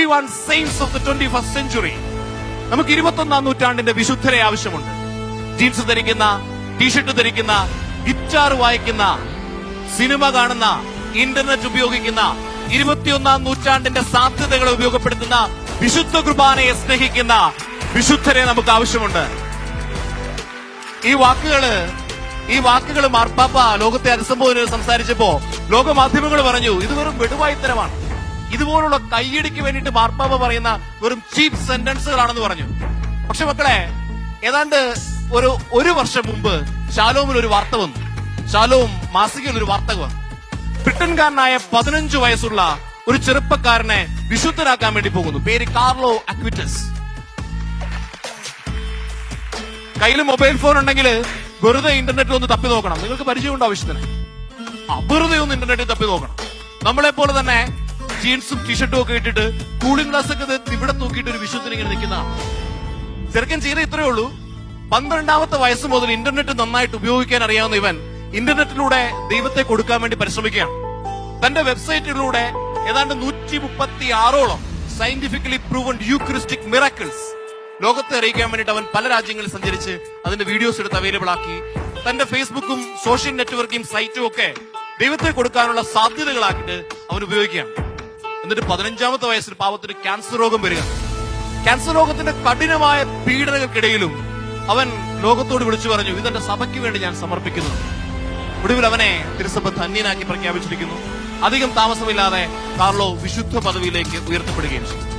21 saints of the 21st century. നമുക്ക് 21ാം നൂറ്റാണ്ടിന്റെ വിശുദ്ധരെ ആവശ്യമുണ്ട്. ജീൻസ് ധരിക്കുന്ന, ടീഷർട്ട് ധരിക്കുന്ന, ഗിറ്റാർ വായിക്കുന്ന, സിനിമ കാണുന്ന, ഇന്റർനെറ്റ് ഉപയോഗിക്കുന്ന, 21ാം നൂറ്റാണ്ടിന്റെ സാധ്യതകളെ ഉപയോഗപ്പെടുത്തുന്ന, വിശുദ്ധ കുർബാനയെ സ്നേഹിക്കുന്ന വിശുദ്ധരെ നമുക്ക് ആവശ്യമുണ്ട്. ഈ വാക്കുകൾ മാർപ്പാപ്പ ലോകത്തെ അഭിസംബോധന സംസാരിച്ചപ്പോ ലോകമാധ്യമങ്ങൾ പറഞ്ഞു ഇത് വെറും വെടുവായിത്തരമാണ്. ഇതുപോലുള്ള കയ്യടിക്ക് വേണ്ടിയിട്ട് മാർപ്പാപ്പ പറയുന്ന വെറും ചീപ്പ് സെന്റൻസുകളാണെന്ന് പറഞ്ഞു. പക്ഷെ മക്കളെ, ഏതാണ്ട് ഒരു വർഷം മുമ്പ് ഷാലോമിൽ ഒരു വാർത്ത വന്നു. ഷാലോം മാസികയിൽ ഒരു വാർത്ത വന്നു. ബ്രിട്ടൻകാരനായ 15 വയസ്സുള്ള ഒരു ചെറുപ്പക്കാരനെ വിശുദ്ധരാക്കാൻ വേണ്ടി പോകുന്നു. പേര് കാർലോ അക്വിറ്റസ്. കയ്യിൽ മൊബൈൽ ഫോൺ ഉണ്ടെങ്കിൽ വെറുതെ ഇന്റർനെറ്റിൽ ഒന്ന് തപ്പി നോക്കണം. നിങ്ങൾക്ക് പരിചയമുണ്ട് ആവശ്യത്തിന്. വെറുതെ ഒന്ന് ഇന്റർനെറ്റിൽ തപ്പി നോക്കണം. നമ്മളെ പോലെ തന്നെ ജീൻസും ടീഷർട്ടും ഒക്കെ ഇട്ടിട്ട് കൂളിംഗ് ഗ്ലാസ് ഒക്കെ ഇവിടെ തൂക്കിയിട്ട് ഒരു വിശുദ്ധൻ ഇങ്ങനെ നിൽക്കുന്നതാണ്. ചെറുക്കൻ ചെയ്ത ഇത്രയേ ഉള്ളൂ. 12ാമത്തെ വയസ്സ് മുതൽ ഇന്റർനെറ്റ് നന്നായിട്ട് ഉപയോഗിക്കാൻ അറിയാവുന്ന ഇവൻ ഇന്റർനെറ്റിലൂടെ ദൈവത്തെ കൊടുക്കാൻ വേണ്ടി പരിശ്രമിക്കുകയാണ്. തന്റെ വെബ്സൈറ്റിലൂടെ ഏതാണ്ട് 136ഓളം സയന്റിഫിക്കലി പ്രൂവൺ യൂക്രിസ്റ്റിക് മിറാക്കിൾസ് ലോകത്തെ അറിയിക്കാൻ വേണ്ടിയിട്ട് അവൻ പല രാജ്യങ്ങളിൽ സഞ്ചരിച്ച് അതിന്റെ വീഡിയോസ് എടുത്ത് അവൈലബിൾ ആക്കി. തന്റെ ഫേസ്ബുക്കും സോഷ്യൽ നെറ്റ്വർക്കിംഗ് സൈറ്റും ഒക്കെ ദൈവത്തെ കൊടുക്കാനുള്ള സാധ്യതകളാക്കിയിട്ട് അവൻ ഉപയോഗിക്കുകയാണ്. എന്നിട്ട് 15ാമത്തെ വയസ്സിൽ പാവത്തിന് ക്യാൻസർ രോഗം വരിക. ക്യാൻസർ രോഗത്തിന്റെ കഠിനമായ പീഡനങ്ങൾക്കിടയിലും അവൻ ലോകത്തോട് വിളിച്ചു പറഞ്ഞു, ഇതെന്റെ സഭയ്ക്ക് വേണ്ടി ഞാൻ സമർപ്പിക്കുന്നു. ഒടുവിൽ അവനെ തിരുസഭ ധന്യനാക്കി പ്രഖ്യാപിച്ചിരിക്കുന്നു. അധികം താമസമില്ലാതെ കാർലോ വിശുദ്ധ പദവിയിലേക്ക് ഉയർത്തപ്പെടുകയും ചെയ്തു.